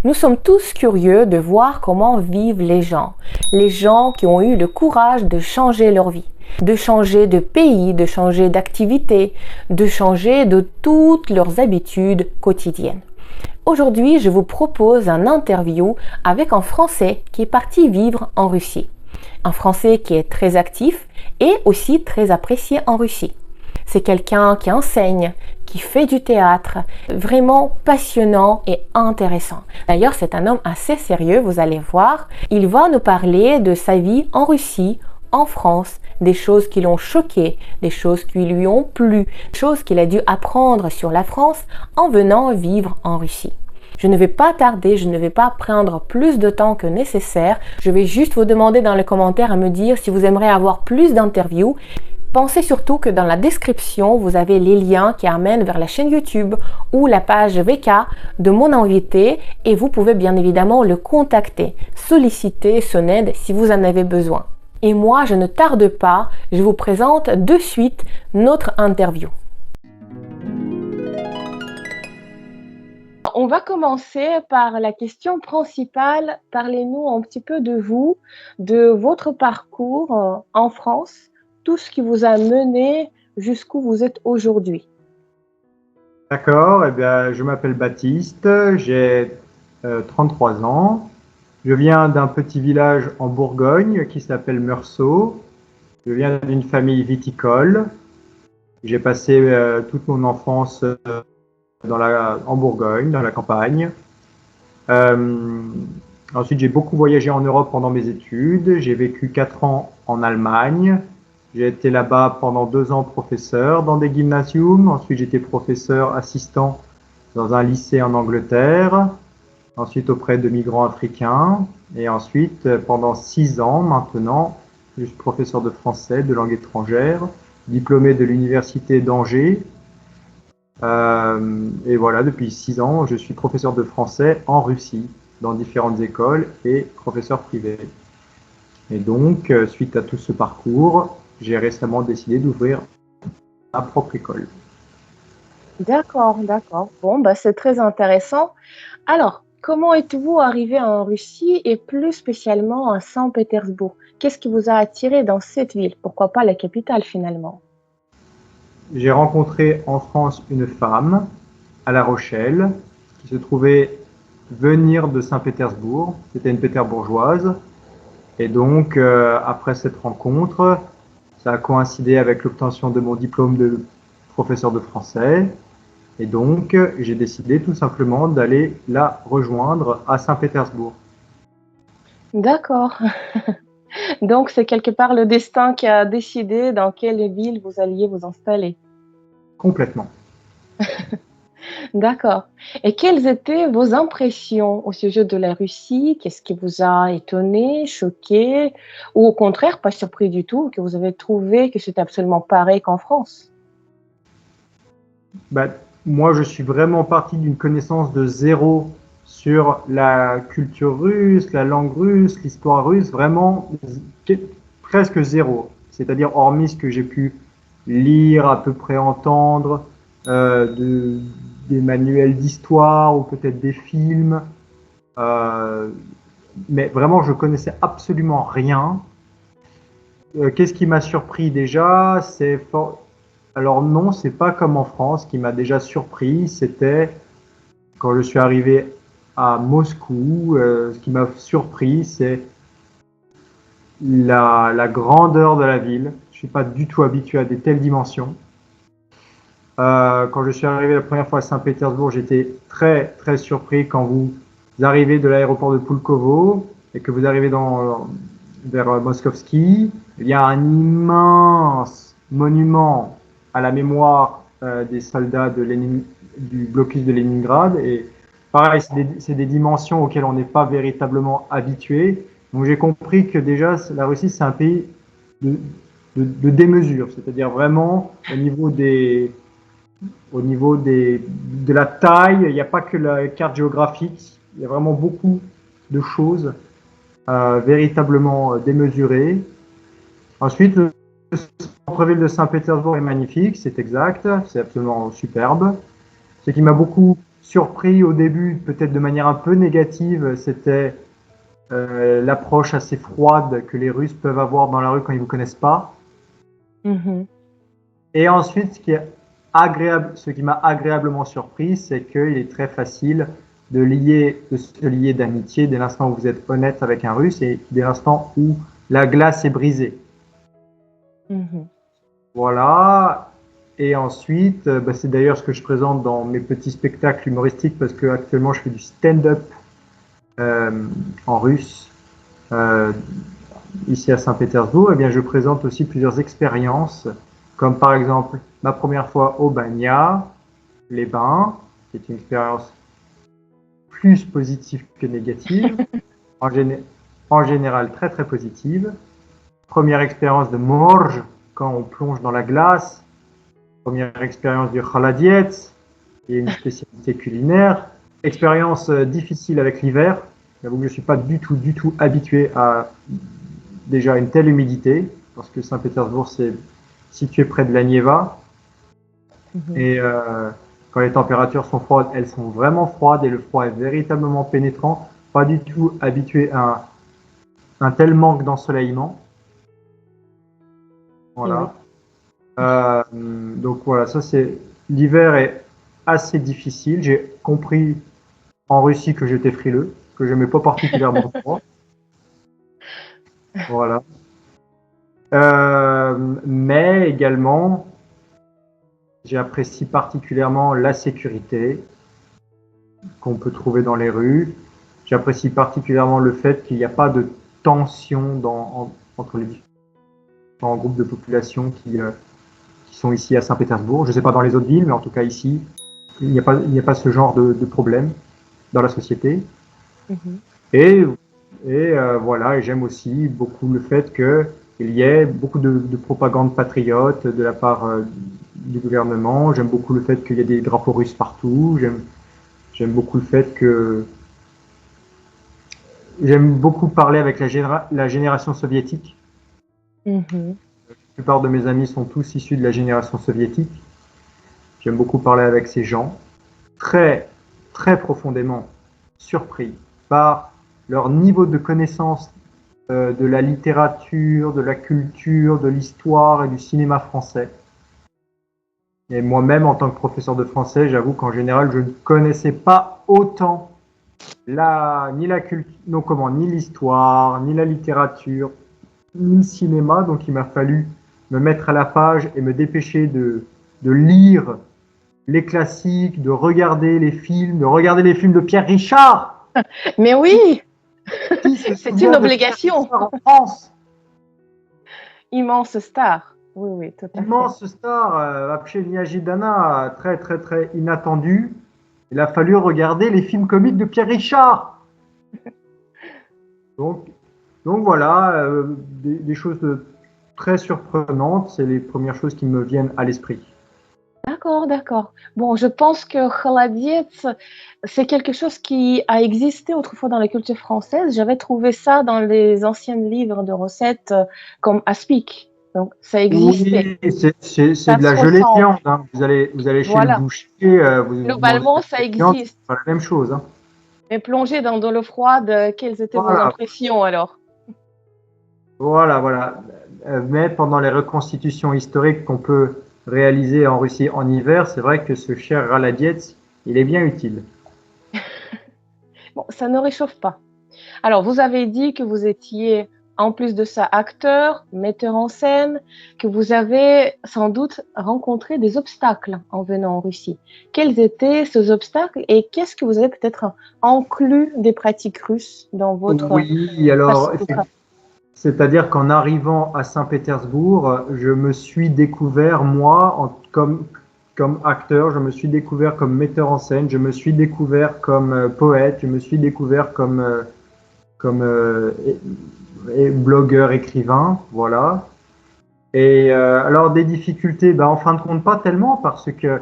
Nous sommes tous curieux de voir comment vivent les gens qui ont eu le courage de changer leur vie, de changer de pays, de changer d'activité, de changer de toutes leurs habitudes quotidiennes. Aujourd'hui, je vous propose un interview avec un Français qui est parti vivre en Russie. Un Français qui est très actif et aussi très apprécié en Russie. C'est quelqu'un qui enseigne, qui fait du théâtre, vraiment passionnant et intéressant. D'ailleurs, c'est un homme assez sérieux, vous allez voir. Il va nous parler de sa vie en Russie, en France, des choses qui l'ont choqué, des choses qui lui ont plu, des choses qu'il a dû apprendre sur la France en venant vivre en Russie. Je ne vais pas tarder, je ne vais pas prendre plus de temps que nécessaire. Je vais juste vous demander dans les commentaires à me dire si vous aimeriez avoir plus d'interviews. Pensez surtout que dans la description, vous avez les liens qui amènent vers la chaîne YouTube ou la page VK de mon invité et vous pouvez bien évidemment le contacter, solliciter son aide si vous en avez besoin. Et moi, je ne tarde pas, je vous présente de suite notre interview. On va commencer par la question principale. Parlez-nous un petit peu de vous, de votre parcours en France, tout ce qui vous a mené jusqu'où vous êtes aujourd'hui. D'accord, eh bien, je m'appelle Baptiste, j'ai 33 ans. Je viens d'un petit village en Bourgogne qui s'appelle Meursault. Je viens d'une famille viticole. J'ai passé toute mon enfance en Bourgogne, dans la campagne. Ensuite, j'ai beaucoup voyagé en Europe pendant mes études. J'ai vécu 4 ans en Allemagne. J'ai été là-bas pendant 2 ans professeur dans des gymnasiums. Ensuite, j'étais professeur assistant dans un lycée en Angleterre. Ensuite, auprès de migrants africains. Et ensuite, pendant 6 ans maintenant, je suis professeur de français, de langue étrangère, diplômé de l'université d'Angers. Et voilà, depuis 6 ans, je suis professeur de français en Russie, dans différentes écoles et professeur privé. Et donc, suite à tout ce parcours, j'ai récemment décidé d'ouvrir ma propre école. D'accord. Bon, c'est très intéressant. Alors, comment êtes-vous arrivé en Russie et plus spécialement à Saint-Pétersbourg? Qu'est-ce qui vous a attiré dans cette ville? Pourquoi pas la capitale finalement? J'ai rencontré en France une femme à La Rochelle qui se trouvait venir de Saint-Pétersbourg. C'était une péterbourgeoise. Et donc, après cette rencontre, ça a coïncidé avec l'obtention de mon diplôme de professeur de français. Et donc, j'ai décidé tout simplement d'aller la rejoindre à Saint-Pétersbourg. D'accord. Donc, c'est quelque part le destin qui a décidé dans quelle ville vous alliez vous installer. Complètement. D'accord. Et quelles étaient vos impressions au sujet de la Russie? Qu'est-ce qui vous a étonné, choqué, ou au contraire, pas surpris du tout, que vous avez trouvé que c'était absolument pareil qu'en France? Moi, je suis vraiment parti d'une connaissance de zéro sur la culture russe, la langue russe, l'histoire russe, vraiment presque zéro. C'est-à-dire, hormis ce que j'ai pu lire, à peu près entendre, des manuels d'histoire ou peut-être des films. Mais vraiment, je connaissais absolument rien. Qu'est-ce qui m'a surpris déjà? Alors non, c'est pas comme en France. Ce qui m'a déjà surpris, c'était quand je suis arrivé à Moscou. Ce qui m'a surpris, c'est la grandeur de la ville. Je suis pas du tout habitué à des telles dimensions. Quand je suis arrivé la première fois à Saint-Pétersbourg, j'étais très très surpris quand vous arrivez de l'aéroport de Pulkovo et que vous arrivez vers Moskovski. Il y a un immense monument à la mémoire des soldats du blocus de Leningrad. Et pareil, c'est des dimensions auxquelles on n'est pas véritablement habitué. Donc j'ai compris que déjà la Russie, c'est un pays de démesure, c'est-à-dire vraiment au niveau de la taille, il n'y a pas que la carte géographique, il y a vraiment beaucoup de choses véritablement démesurées. Ensuite, le centre-ville de Saint-Pétersbourg est magnifique, c'est exact, c'est absolument superbe. Ce qui m'a beaucoup surpris au début, peut-être de manière un peu négative, c'était l'approche assez froide que les Russes peuvent avoir dans la rue quand ils ne vous connaissent pas. Mhm. Et ensuite, ce qui m'a agréablement surpris, c'est qu'il est très facile de se lier d'amitié dès l'instant où vous êtes honnête avec un Russe et dès l'instant où la glace est brisée. Mhm. Voilà. Et ensuite, c'est d'ailleurs ce que je présente dans mes petits spectacles humoristiques parce que actuellement je fais du stand-up en russe euh, ici à Saint-Pétersbourg. Et bien, je présente aussi plusieurs expériences, comme par exemple ma première fois au Banya, les bains, qui est une expérience plus positive que négative, en, en général très très positive. Première expérience de morge, quand on plonge dans la glace. Première expérience du khaladiet, qui est une spécialité culinaire. Expérience difficile avec l'hiver. J'avoue que je ne suis pas du tout habitué à déjà une telle humidité, parce que Saint-Pétersbourg, c'est situé près de la Nieva. Mhm. Et quand les températures sont froides, elles sont vraiment froides et le froid est véritablement pénétrant. Pas du tout habitué à un tel manque d'ensoleillement. Et oui. Voilà. Donc voilà, ça c'est l'hiver est assez difficile. J'ai compris en Russie que j'étais frileux, que je n'aimais pas particulièrement le froid. Voilà. Mais également, j'apprécie particulièrement la sécurité qu'on peut trouver dans les rues. J'apprécie particulièrement le fait qu'il n'y a pas de tension entre les différents groupes de population qui sont ici à Saint-Pétersbourg. Je ne sais pas dans les autres villes, mais en tout cas ici, il n'y a pas ce genre de problème dans la société. Mhm. Et, voilà, et j'aime aussi beaucoup le fait qu'il y ait beaucoup de propagande patriote de la part du gouvernement. J'aime beaucoup le fait qu'il y ait des drapeaux russes partout. J'aime beaucoup le fait que j'aime beaucoup parler avec la génération soviétique. Mhm. La plupart de mes amis sont tous issus de la génération soviétique. J'aime beaucoup parler avec ces gens, très, très profondément surpris par leur niveau de connaissance de la littérature, de la culture, de l'histoire et du cinéma français. Et moi-même, en tant que professeur de français, j'avoue qu'en général, je ne connaissais pas autant ni la culture, non, comment, ni l'histoire, ni la littérature, ni le cinéma. Donc, il m'a fallu me mettre à la page et me dépêcher de lire les classiques, de regarder les films de Pierre Richard. Mais oui, Qui se c'est une souvient de Pierre obligation. Richard en France? Immense star. Oui, oui, tout à fait. Immense star, Apche Nyajidana, très très très inattendu. Il a fallu regarder les films comiques de Pierre Richard. Donc, donc voilà, des choses très surprenantes, c'est les premières choses qui me viennent à l'esprit. D'accord, d'accord. Bon, je pense que Khaladiet, c'est quelque chose qui a existé autrefois dans la culture française. J'avais trouvé ça dans les anciens livres de recettes comme Aspic. Donc, ça existait. Oui, c'est Ça de se la gelée de ressemble. viande, hein. Vous allez chez le Voilà. boucher, vous mangez de Globalement, la ça gelée de viande, c'est existe. pas la même chose, hein. Mais plongé dans de l'eau froide, quelles étaient vos Voilà, impressions alors? voilà. Mais pendant les reconstitutions historiques qu'on peut réaliser en Russie en hiver, c'est vrai que ce cher Raladietz, il est bien utile. Bon, ça ne réchauffe pas. Alors, vous avez dit que vous étiez, en plus de ça, acteur, metteur en scène, que vous avez sans doute rencontré des obstacles en venant en Russie. Quels étaient ces obstacles et qu'est-ce que vous avez peut-être inclus des pratiques russes dans votre Oui, façon alors, de travailler? c'est-à-dire qu'en arrivant à Saint-Pétersbourg, je me suis découvert, moi, comme acteur, je me suis découvert comme metteur en scène, je me suis découvert comme poète, je me suis découvert comme blogueur, écrivain, voilà. Et alors des difficultés, en fin de compte pas tellement parce que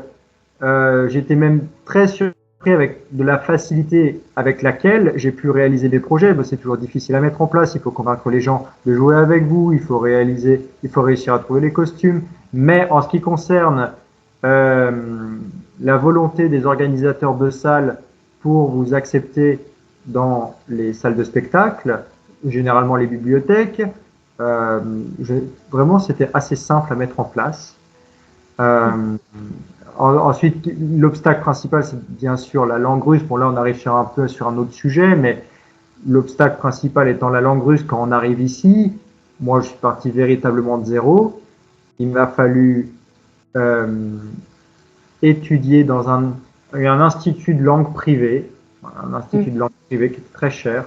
j'étais même très surpris avec de la facilité avec laquelle j'ai pu réaliser des projets. C'est toujours difficile à mettre en place. Il faut convaincre les gens de jouer avec vous. Il faut réussir à trouver les costumes. Mais en ce qui concerne la volonté des organisateurs de salles pour vous accepter dans les salles de spectacle, généralement les bibliothèques. Vraiment, c'était assez simple à mettre en place. Ensuite, l'obstacle principal, c'est bien sûr la langue russe. Bon, là, on arrive un peu sur un autre sujet, mais l'obstacle principal étant la langue russe quand on arrive ici. Moi, je suis parti véritablement de zéro. Il m'a fallu étudier dans un institut de langue privée, un institut de langue privée qui est très cher.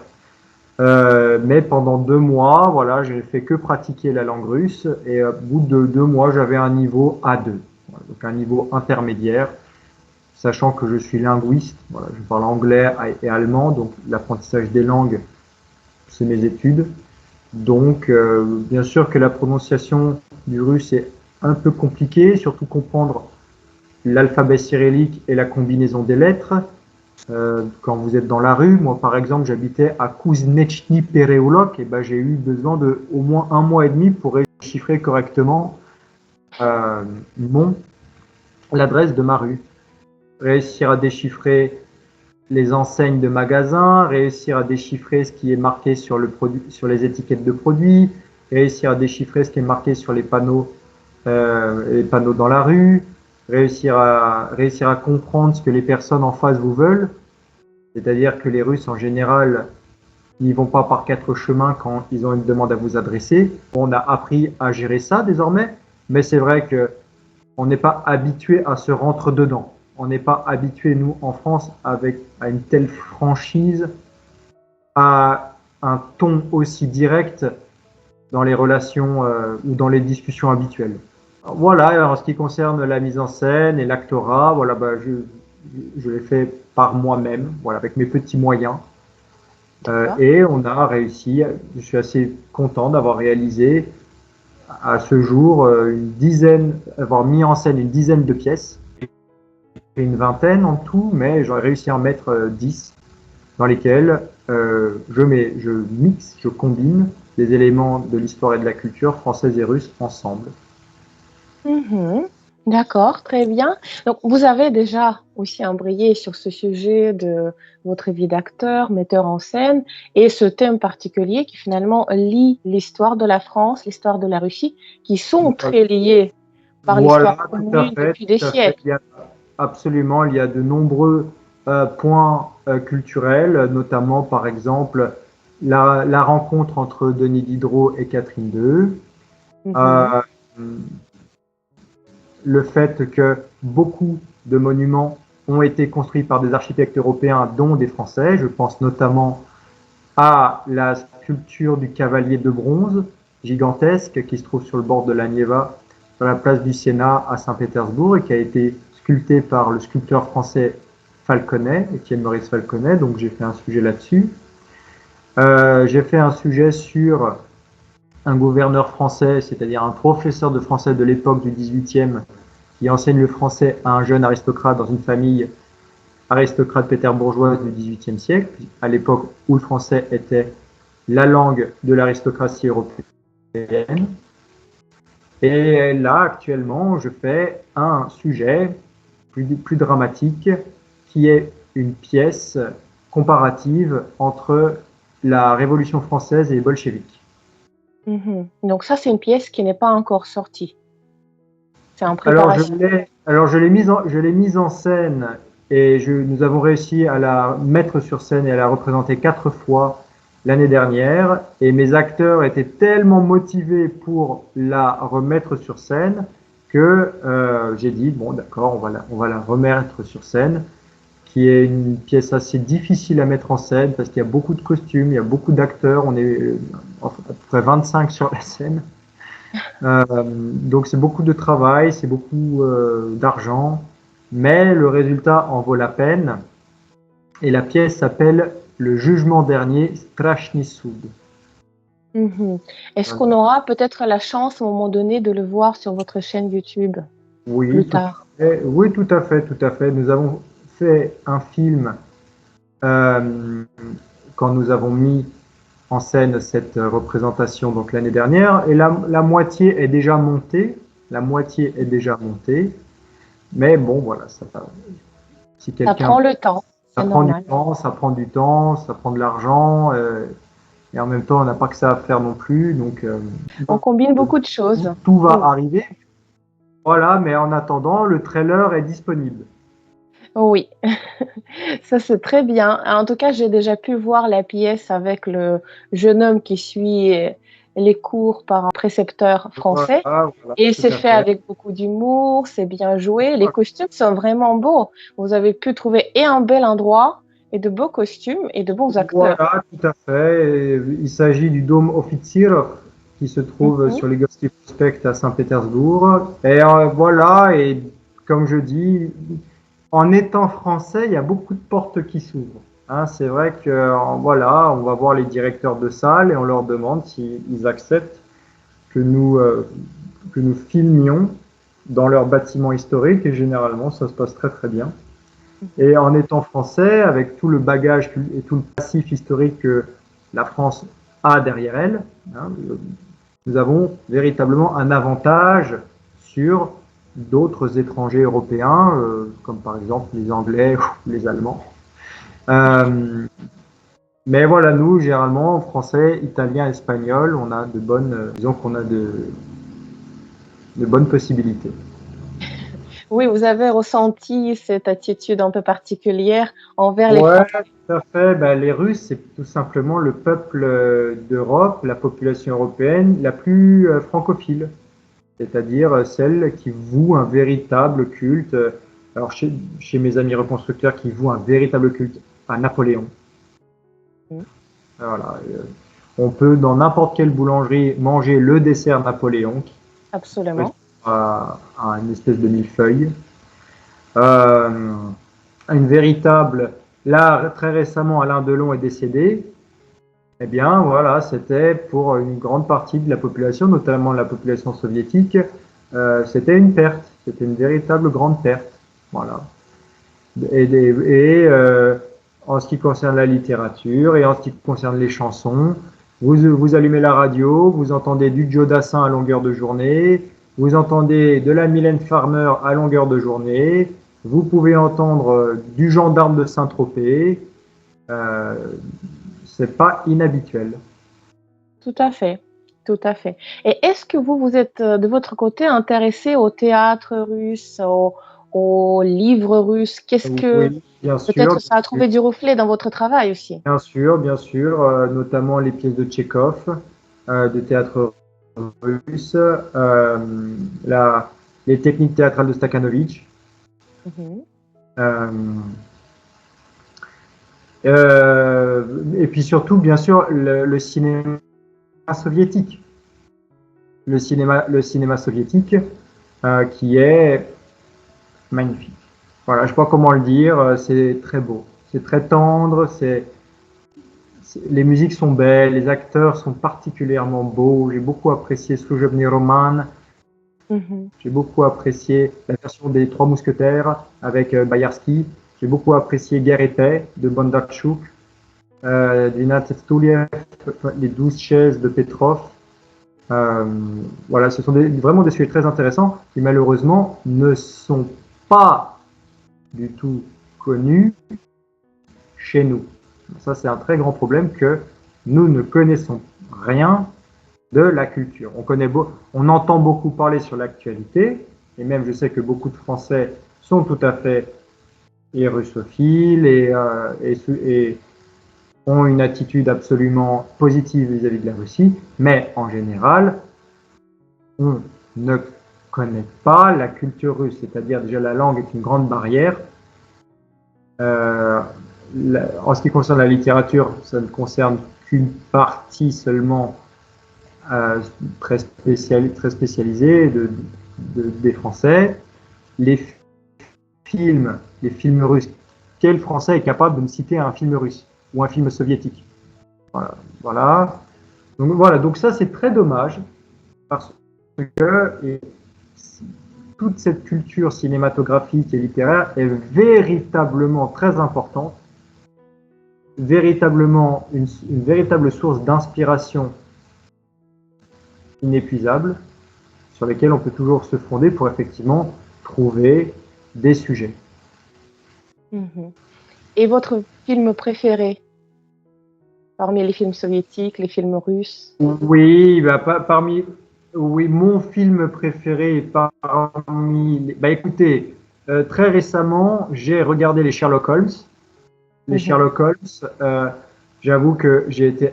Mais pendant 2 mois, voilà, j'ai fait que pratiquer la langue russe et au bout de 2 mois, j'avais un niveau A2, voilà, donc un niveau intermédiaire, sachant que je suis linguiste, voilà, je parle anglais et allemand, donc l'apprentissage des langues, c'est mes études. Donc, bien sûr que la prononciation du russe est un peu compliquée, surtout comprendre l'alphabet cyrillique et la combinaison des lettres. Quand vous êtes dans la rue, moi par exemple j'habitais à Kuznechny Pereoulok, et ben j'ai eu besoin de au moins 1 mois et demi pour déchiffrer correctement l'adresse de ma rue. Réussir à déchiffrer les enseignes de magasins, réussir à déchiffrer ce qui est marqué sur le produit, sur les étiquettes de produits, réussir à déchiffrer ce qui est marqué sur les panneaux dans la rue, réussir à comprendre ce que les personnes en face vous veulent. C'est-à-dire que les Russes, en général, n'y vont pas par 4 chemins quand ils ont une demande à vous adresser. On a appris à gérer ça désormais, mais c'est vrai que on n'est pas habitué à se rentrer dedans. On n'est pas habitué, nous, en France, à une telle franchise, à un ton aussi direct dans les relations ou dans les discussions habituelles. Voilà, en ce qui concerne la mise en scène et l'actorat, voilà, je l'ai fait par moi-même, voilà, avec mes petits moyens. Et on a réussi, je suis assez content d'avoir réalisé à ce jour avoir mis en scène une dizaine de pièces, une vingtaine en tout, mais j'ai réussi à en mettre 10 dans lesquelles je mixe, je combine des éléments de l'histoire et de la culture française et russe ensemble. D'accord, très bien. Donc, vous avez déjà aussi embrayé sur ce sujet de votre vie d'acteur, metteur en scène, et ce thème particulier qui finalement lie l'histoire de la France, l'histoire de la Russie, qui sont très liés par l'histoire commune depuis des siècles. Absolument, il y a de nombreux points culturels, notamment par exemple la rencontre entre Denis Diderot et Catherine II. Le fait que beaucoup de monuments ont été construits par des architectes européens, dont des Français. Je pense notamment à la sculpture du cavalier de bronze, gigantesque, qui se trouve sur le bord de la Neva, sur la place du Sénat à Saint-Pétersbourg, et qui a été sculptée par le sculpteur français Falconet, Étienne Maurice Falconet, donc j'ai fait un sujet là-dessus. J'ai fait un sujet sur un gouverneur français, c'est-à-dire un professeur de français de l'époque du XVIIIe, qui enseigne le français à un jeune aristocrate dans une famille aristocrate pétersbourgeoise du XVIIIe siècle, à l'époque où le français était la langue de l'aristocratie européenne. Et là, actuellement, je fais un sujet plus dramatique, qui est une pièce comparative entre la Révolution française et les bolcheviks. Donc ça, c'est une pièce qui n'est pas encore sortie. C'est en préparation. Alors je l'ai mise en scène et nous avons réussi à la mettre sur scène et à la représenter 4 fois l'année dernière. Et mes acteurs étaient tellement motivés pour la remettre sur scène que j'ai dit, bon d'accord, on va la remettre sur scène, qui est une pièce assez difficile à mettre en scène parce qu'il y a beaucoup de costumes, il y a beaucoup d'acteurs, on est à peu près 25 sur la scène. Donc c'est beaucoup de travail, c'est beaucoup d'argent, mais le résultat en vaut la peine. Et la pièce s'appelle Le Jugement dernier, Strachny Soud. Est-ce qu'on aura peut-être la chance à un moment donné de le voir sur votre chaîne YouTube plus tard? Oui, tout à fait. Nous avons fait un film quand nous avons mis en scène cette représentation donc l'année dernière, et la moitié est déjà montée. Mais bon, voilà, si Ça quelqu'un, prend le temps, ça c'est prend du normal. temps, ça prend du temps, ça prend de l'argent, et en même temps, on n'a pas que ça à faire non plus, donc On combine beaucoup de choses. tout va Oui. arriver. Voilà, mais en attendant, le trailer est disponible. Oui, ça c'est très bien. En tout cas, j'ai déjà pu voir la pièce avec le jeune homme qui suit les cours par un précepteur Voilà, français. voilà, Et tout c'est à fait fait. avec beaucoup d'humour, c'est bien joué. Les costumes sont vraiment beaux. Vous avez pu trouver et un bel endroit, et de beaux costumes, et de bons acteurs. Voilà, tout à fait. Et il s'agit du dôme Offizier qui se trouve Mhm. sur les Gorsky Prospect à Saint-Pétersbourg. Et voilà, et comme je dis, en étant français, il y a beaucoup de portes qui s'ouvrent. Hein, c'est vrai que voilà, on va voir les directeurs de salle et on leur demande s'ils acceptent que que nous filmions dans leur bâtiment historique et généralement ça se passe très très bien. Et en étant français, avec tout le bagage et tout le passif historique que la France a derrière elle, hein, nous avons véritablement un avantage sur d'autres étrangers européens, comme par exemple les Anglais ou les Allemands. Euh, mais voilà, nous, généralement, français, italien, espagnol, on a de bonnes, disons qu'on a de bonnes possibilités. Oui, vous avez ressenti cette attitude un peu particulière envers les Ouais, Français. tout à fait. Ben, les Russes, c'est tout simplement le peuple d'Europe, la population européenne la plus francophile, c'est-à-dire celle qui voue un véritable culte. Alors, chez mes amis reconstructeurs, qui vouent un véritable culte à Napoléon. Voilà. On peut, dans n'importe quelle boulangerie, manger le dessert Napoléon, qui Absolument. correspond à une espèce de millefeuille. Euh, une véritable. Là, très récemment, Alain Delon est décédé. Eh bien, voilà, c'était pour une grande partie de la population, notamment la population soviétique, c'était une perte. C'était une véritable grande perte. Voilà. Et en ce qui concerne la littérature et en ce qui concerne les chansons, vous allumez la radio, vous entendez du Joe Dassin à longueur de journée, vous entendez de la Mylène Farmer à longueur de journée, vous pouvez entendre du Gendarme de Saint-Tropez. Euh, c'est pas inhabituel. Tout à fait, tout à fait. Et est-ce que vous, vous êtes de votre côté intéressé au théâtre russe, aux livres russes? Qu'est-ce que Oui, bien sûr, peut-être ça a trouvé du reflet dans votre travail aussi? bien sûr, notamment les pièces de Tchekhov, de théâtre russe, les techniques théâtrales de Stakhanovitch, Mhm. euh, et puis surtout, bien sûr, le cinéma soviétique. Le cinéma soviétique qui est magnifique. Voilà, je ne sais pas comment le dire, c'est très beau, c'est très tendre, les musiques sont belles, les acteurs sont particulièrement beaux. J'ai beaucoup apprécié Služební Roman. Mhm. J'ai beaucoup apprécié la version des Trois Mousquetaires avec Bayarsky. J'ai beaucoup apprécié Guerre et paix de Bondarchuk, Dvinadset Stuliev, les 12 chaises de Petrov. Euh, voilà, ce sont vraiment des sujets très intéressants qui malheureusement ne sont pas du tout connus chez nous. Ça, c'est un très grand problème que nous ne connaissons rien de la culture. On entend beaucoup parler sur l'actualité, et même je sais que beaucoup de Français sont tout à fait russophiles et ont une attitude absolument positive vis-à-vis de la Russie, mais en général, on ne connaît pas la culture russe, c'est-à-dire déjà la langue est une grande barrière. Euh, En ce qui concerne la littérature, ça ne concerne qu'une partie seulement très spécialisée des Français. Les les films russes, quel Français est capable de me citer un film russe ou un film soviétique? Voilà. Voilà. Donc ça c'est très dommage parce que toute cette culture cinématographique et littéraire est véritablement très importante, véritablement une véritable source d'inspiration inépuisable sur lesquelles on peut toujours se fonder pour effectivement trouver des sujets. Mhm. Et votre film préféré parmi les films soviétiques, les films russes? Oui, oui, mon film préféré est écoutez, très récemment, j'ai regardé les Sherlock Holmes. Les Mhm. Sherlock Holmes, j'avoue que j'ai été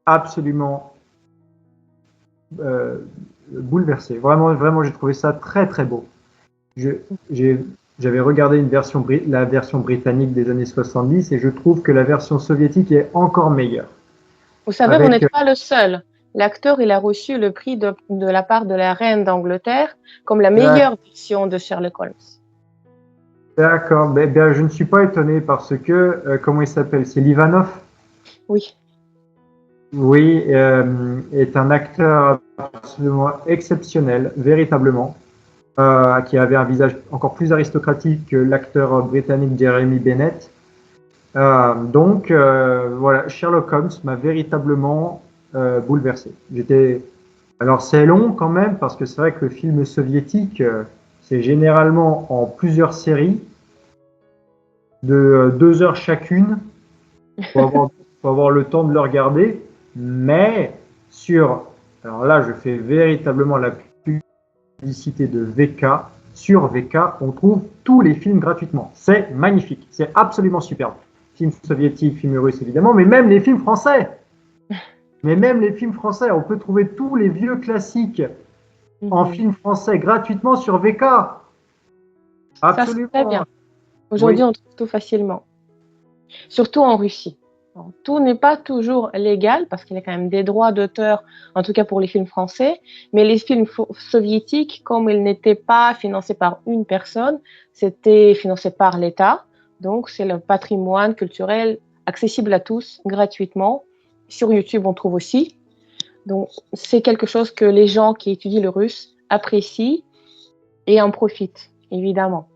absolument euh, bouleversé. Vraiment, vraiment, j'ai trouvé ça très, très beau. Je- j'ai- J'avais regardé la version britannique des années 70 et je trouve que la version soviétique est encore meilleure. Vous savez, vous Avec, n'êtes pas le seul. L'acteur, il a reçu le prix de la part de la reine d'Angleterre comme la meilleure version de Sherlock Holmes. d'accord, je ne suis pas étonné parce que, comment il s'appelle? C'est Livanov? Oui. Oui, est un acteur absolument exceptionnel, véritablement, qui avait un visage encore plus aristocratique que l'acteur britannique Jeremy Bennett. Voilà, Sherlock Holmes m'a véritablement bouleversé. Alors c'est long quand même parce que c'est vrai que le film soviétique, c'est généralement en plusieurs séries de 2 heures chacune. Faut avoir le temps de le regarder, mais alors là, je fais véritablement la publicité de VK. Sur VK, on trouve tous les films gratuitement. C'est magnifique, c'est absolument superbe. Films soviétiques, films russes évidemment, mais même les films français. Mais même les films français, on peut trouver tous les vieux classiques en Mhm. film français gratuitement sur VK. Ça, c'est très Absolument. bien. Aujourd'hui, Oui, on trouve tout facilement, surtout en Russie. Bon, tout n'est pas toujours légal parce qu'il y a quand même des droits d'auteur, en tout cas pour les films français, mais les films soviétiques, comme ils n'étaient pas financés par une personne, c'était financé par l'État. Donc, c'est le patrimoine culturel accessible à tous gratuitement. Sur YouTube, on trouve aussi. Donc, c'est quelque chose que les gens qui étudient le russe apprécient et en profitent, évidemment.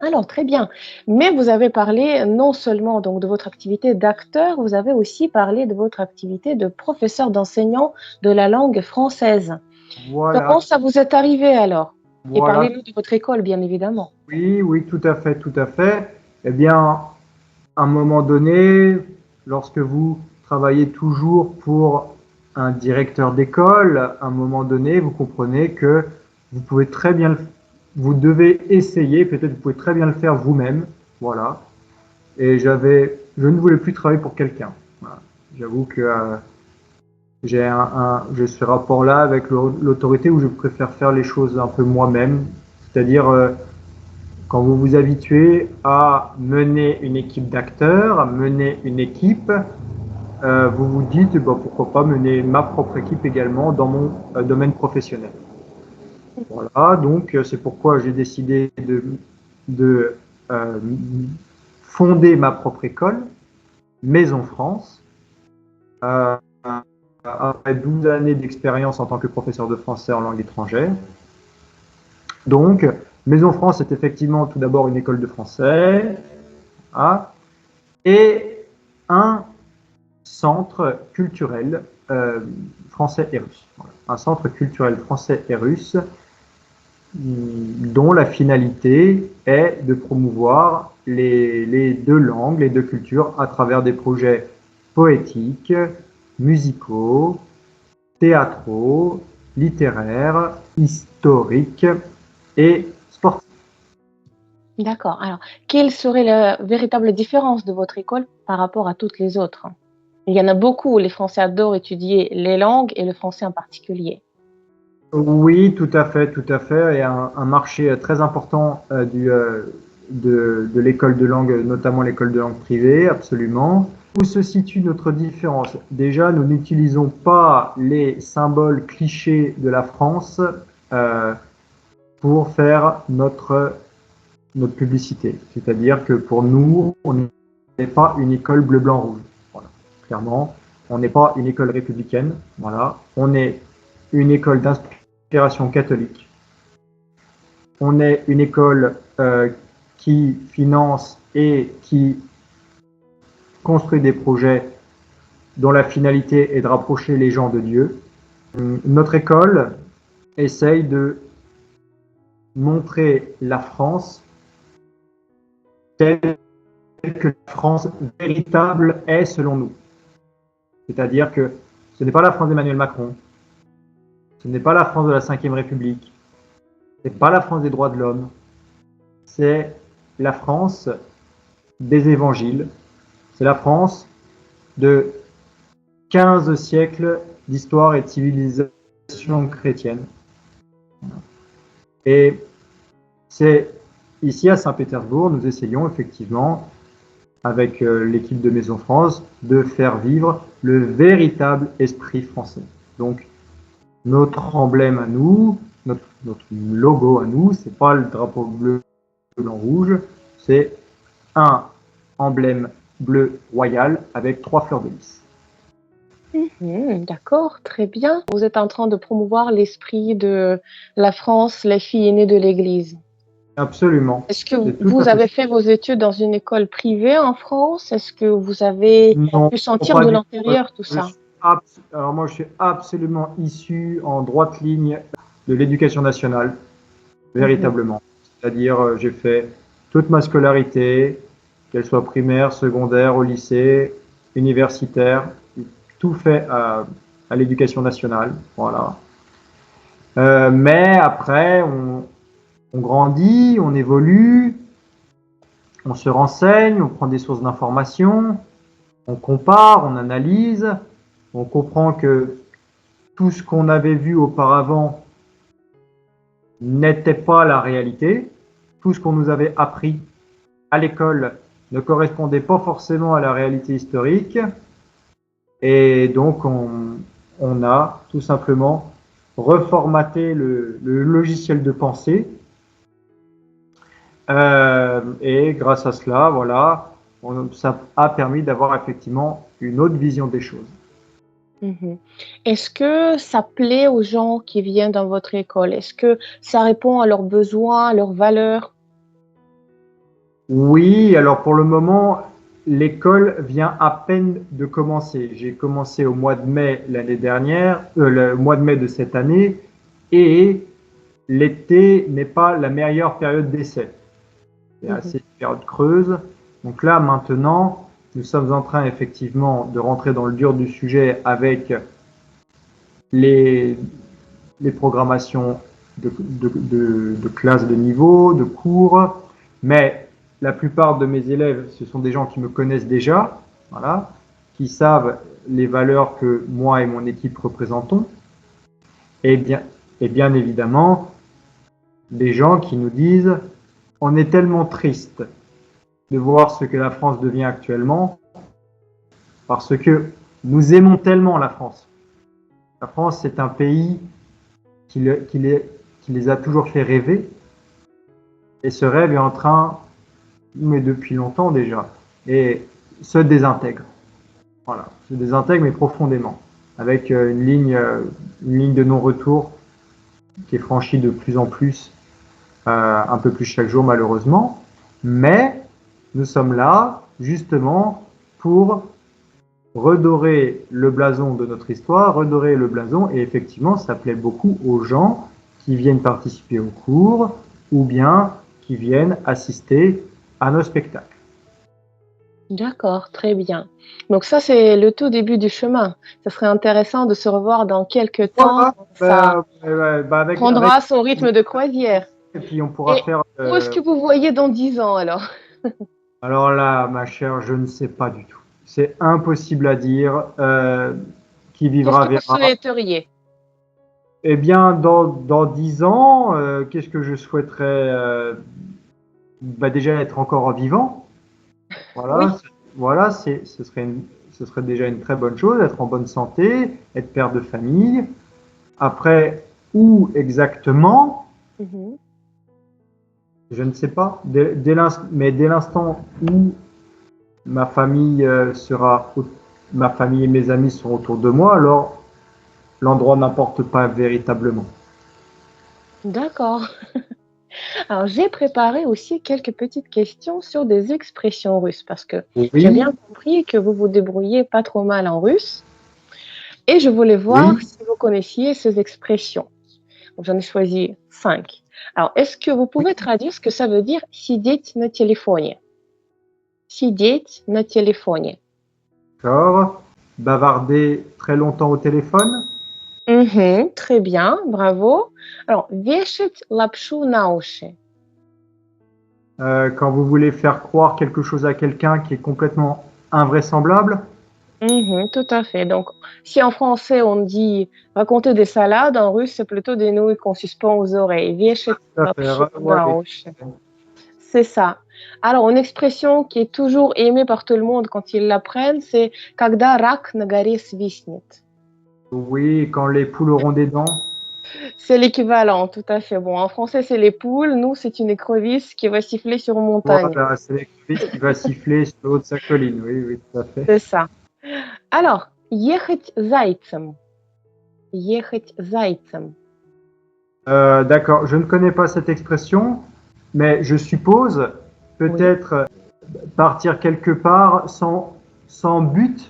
Alors, très bien. Mais vous avez parlé non seulement donc de votre activité d'acteur, vous avez aussi parlé de votre activité de professeur d'enseignant de la langue française. Comment voilà, ça vous est arrivé alors? Et voilà. parlez-nous de votre école, bien évidemment. Oui, oui, tout à fait, tout à fait. Eh bien, à un moment donné, lorsque vous travaillez toujours pour un directeur d'école, à un moment donné, vous comprenez que vous pouvez très bien vous devez essayer, peut-être vous pouvez très bien le faire vous-même, voilà. Et je ne voulais plus travailler pour quelqu'un. Voilà. J'avoue que j'ai ce rapport-là avec l'autorité où je préfère faire les choses un peu moi-même, c'est-à-dire quand vous vous habituez à mener une équipe d'acteurs, à mener une équipe, vous vous dites bah, pourquoi pas mener ma propre équipe également dans mon domaine professionnel. Voilà, donc c'est pourquoi j'ai décidé de euh, fonder ma propre école, Maison France. Euh, Après 12 années d'expérience en tant que professeur de français en langue étrangère. Donc, Maison France est effectivement tout d'abord une école de français, hein, et un centre culturel français et russe. Voilà. Un centre culturel français et russe dont la finalité est de promouvoir les deux langues, les deux cultures à travers des projets poétiques, musicaux, théâtraux, littéraires, historiques et sportifs. D'accord. Alors, quelle serait la véritable différence de votre école par rapport à toutes les autres? Il y en a beaucoup où les Français adorent étudier les langues et le français en particulier. Oui, tout à fait, tout à fait. Et un marché très important de l'école de langue, notamment l'école de langue privée, absolument. Où se situe notre différence? Déjà, nous n'utilisons pas les symboles clichés de la France euh, pour faire notre publicité. C'est-à-dire que pour nous, on n'est pas une école bleu, blanc, rouge. Voilà. Clairement, on n'est pas une école républicaine. Voilà. On est une école d'inspiration catholique. On est une école qui finance et qui construit des projets dont la finalité est de rapprocher les gens de Dieu. Notre école essaye montrer la France telle que la France véritable est selon nous. C'est-à-dire que ce n'est pas la France d'Emmanuel Macron, ce n'est pas la France de la Ve République, ce n'est pas la France des droits de l'homme, c'est la France des évangiles, c'est la France de 15 siècles d'histoire et de civilisation chrétienne. Et c'est ici à Saint-Pétersbourg, nous essayons effectivement, avec l'équipe de Maison France, de faire vivre le véritable esprit français. Donc, notre emblème à nous, notre logo à nous, c'est pas le drapeau bleu, blanc, rouge, c'est un emblème bleu royal avec 3 fleurs de lys. D'accord, très bien. Vous êtes en train de promouvoir l'esprit de la France, les filles aînées de l'Église. Absolument. Est-ce que vous avez fait vos études dans une école privée en France? Est-ce que vous avez pu sentir de l'intérieur tout ça? Alors moi, je suis absolument issu en droite ligne de l'éducation nationale, véritablement. C'est-à-dire, j'ai fait toute ma scolarité, qu'elle soit primaire, secondaire, au lycée, universitaire, tout fait à l'éducation nationale. Voilà. Mais après, on grandit, on évolue, on se renseigne, on prend des sources d'informations, on compare, on analyse, on comprend que tout ce qu'on avait vu auparavant n'était pas la réalité. Tout ce qu'on nous avait appris à l'école ne correspondait pas forcément à la réalité historique. Et donc, on a tout simplement reformaté le logiciel de pensée. Et grâce à cela, voilà, ça a permis d'avoir effectivement une autre vision des choses. Est-ce que ça plaît aux gens qui viennent dans votre école? Est-ce que ça répond à leurs besoins, à leurs valeurs? Oui, alors pour le moment, l'école vient à peine de commencer. J'ai commencé au mois de mai l'année dernière, le mois de mai de cette année, et l'été n'est pas la meilleure période d'essai. C'est assez une période creuse. Donc là, maintenant, nous sommes en train effectivement de rentrer dans le dur du sujet avec les programmations de classes de niveau, de cours, mais la plupart de mes élèves, ce sont des gens qui me connaissent déjà, voilà, qui savent les valeurs que moi et mon équipe représentons, et bien évidemment, des gens qui nous disent « on est tellement triste de voir ce que la France devient actuellement, parce que nous aimons tellement la France. La France, c'est un pays qui les a toujours fait rêver, et ce rêve est en train, mais depuis longtemps déjà, et se désintègre. Voilà, se désintègre, mais profondément, avec une ligne de non-retour qui est franchie de plus en plus, un peu plus chaque jour malheureusement, mais nous sommes là justement pour redorer le blason de notre histoire, redorer le blason, et effectivement ça plaît beaucoup aux gens qui viennent participer au cours ou bien qui viennent assister à nos spectacles. D'accord, très bien. Donc ça, c'est le tout début du chemin. Ça serait intéressant de se revoir dans quelques temps. Ça prendra son rythme de croisière. Et puis on pourra faire... Où est-ce que vous voyez dans 10 ans alors? Alors là, ma chère, je ne sais pas du tout. C'est impossible à dire. Qui vivra verra. Qu'est-ce que vous souhaiteriez? Eh bien, dans 10 ans, qu'est-ce que je souhaiterais déjà être encore vivant. Voilà, oui. Voilà, ce serait déjà une très bonne chose, être en bonne santé, être père de famille. Après, où exactement, je ne sais pas. Mais dès l'instant où ma famille et mes amis sont autour de moi, alors l'endroit n'importe pas véritablement. D'accord. Alors, j'ai préparé aussi quelques petites questions sur des expressions russes parce que j'ai bien compris que vous vous débrouillez pas trop mal en russe et je voulais voir si vous connaissiez ces expressions. J'en ai choisi 5. Alors, est-ce que vous pouvez traduire ce que ça veut dire сидеть на телефоне? Сидеть на телефоне. D'accord. Bavarder très longtemps au téléphone. Très bien, bravo. Alors, вешать лапшу на уши. Quand vous voulez faire croire quelque chose à quelqu'un qui est complètement invraisemblable. Tout à fait. Donc, si en français on dit raconter des salades, en russe c'est plutôt des nouilles qu'on suspend aux oreilles. Вешать лапшу на уши. C'est ça. Alors, une expression qui est toujours aimée par tout le monde quand ils l'apprennent, c'est когда рак на горе свистнет. Oui, quand les poules auront des dents. C'est l'équivalent, tout à fait. Bon, en français, c'est les poules. Nous, c'est une écrevisse qui va siffler sur une montagne. Voilà, c'est l'écrevisse qui va siffler sur le haut de sa colline. Oui, oui, tout à fait. C'est ça. Alors, ехать зайцем. Ехать зайцем. D'accord, je ne connais pas cette expression, mais je suppose peut-être partir quelque part sans but.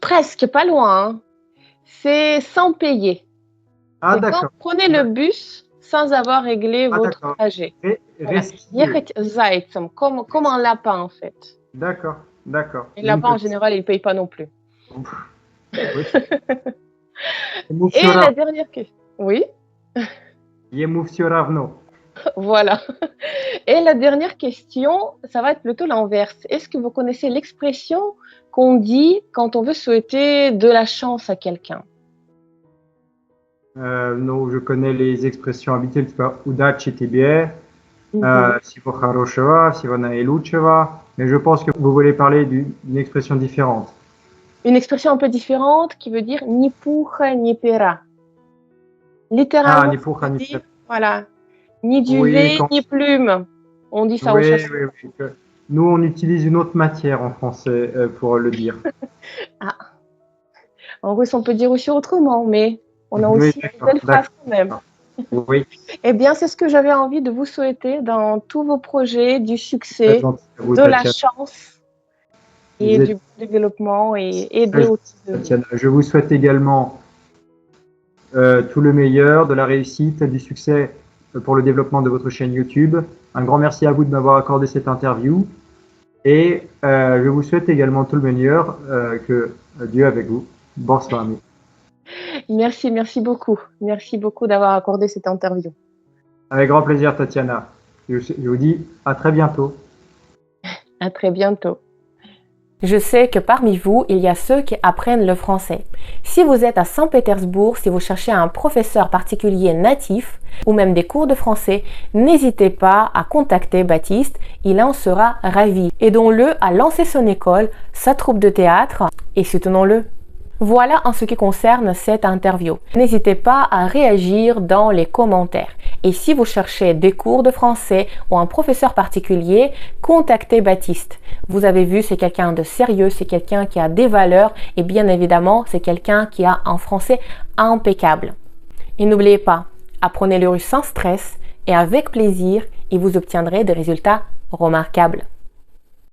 Presque, pas loin. Hein. C'est sans payer. Ah, c'est d'accord. Quand vous prenez le bus sans avoir réglé votre trajet. Ехать зайцем, comme un lapin en fait. D'accord, d'accord. Et le lapin en général, il ne paye pas non plus. Oui. Et la dernière question. Oui. Ему всё равно. Voilà. Et la dernière question, ça va être plutôt l'inverse. Est-ce que vous connaissez l'expression qu'on dit quand on veut souhaiter de la chance à quelqu'un? Non, je connais les expressions habituelles, удачи тебе, всего хорошего, всего наилучшего, mais je pense que vous voulez parler d'une expression différente. Une expression un peu différente qui veut dire ni pucha ni pera. Littéralement, ni pucha ni pera. Voilà. Ni duvet, ni plume. On dit ça au chasseur. Oui. Nous, on utilise une autre matière en français pour le dire. Ah. En russe, on peut dire aussi autrement, mais on a aussi une belle phrase quand même. Oui. Eh bien, c'est ce que j'avais envie de vous souhaiter dans tous vos projets, du succès, de la chance et du développement et de Tatiana, je vous souhaite également tout le meilleur, de la réussite, du succès pour le développement de votre chaîne YouTube. Un grand merci à vous de m'avoir accordé cette interview. Et je vous souhaite également tout le meilleur, que Dieu avec vous. Bonsoir. Merci beaucoup. Merci beaucoup d'avoir accordé cette interview. Avec grand plaisir, Tatiana. Je vous dis à très bientôt. À très bientôt. Je sais que parmi vous, il y a ceux qui apprennent le français. Si vous êtes à Saint-Pétersbourg, si vous cherchez un professeur particulier natif ou même des cours de français, n'hésitez pas à contacter Baptiste, il en sera ravi. Aidons-le à lancer son école, sa troupe de théâtre et soutenons-le. Voilà en ce qui concerne cette interview. N'hésitez pas à réagir dans les commentaires. Et si vous cherchez des cours de français ou un professeur particulier, contactez Baptiste. Vous avez vu, c'est quelqu'un de sérieux, c'est quelqu'un qui a des valeurs et bien évidemment, c'est quelqu'un qui a un français impeccable. Et n'oubliez pas, apprenez le russe sans stress et avec plaisir et vous obtiendrez des résultats remarquables.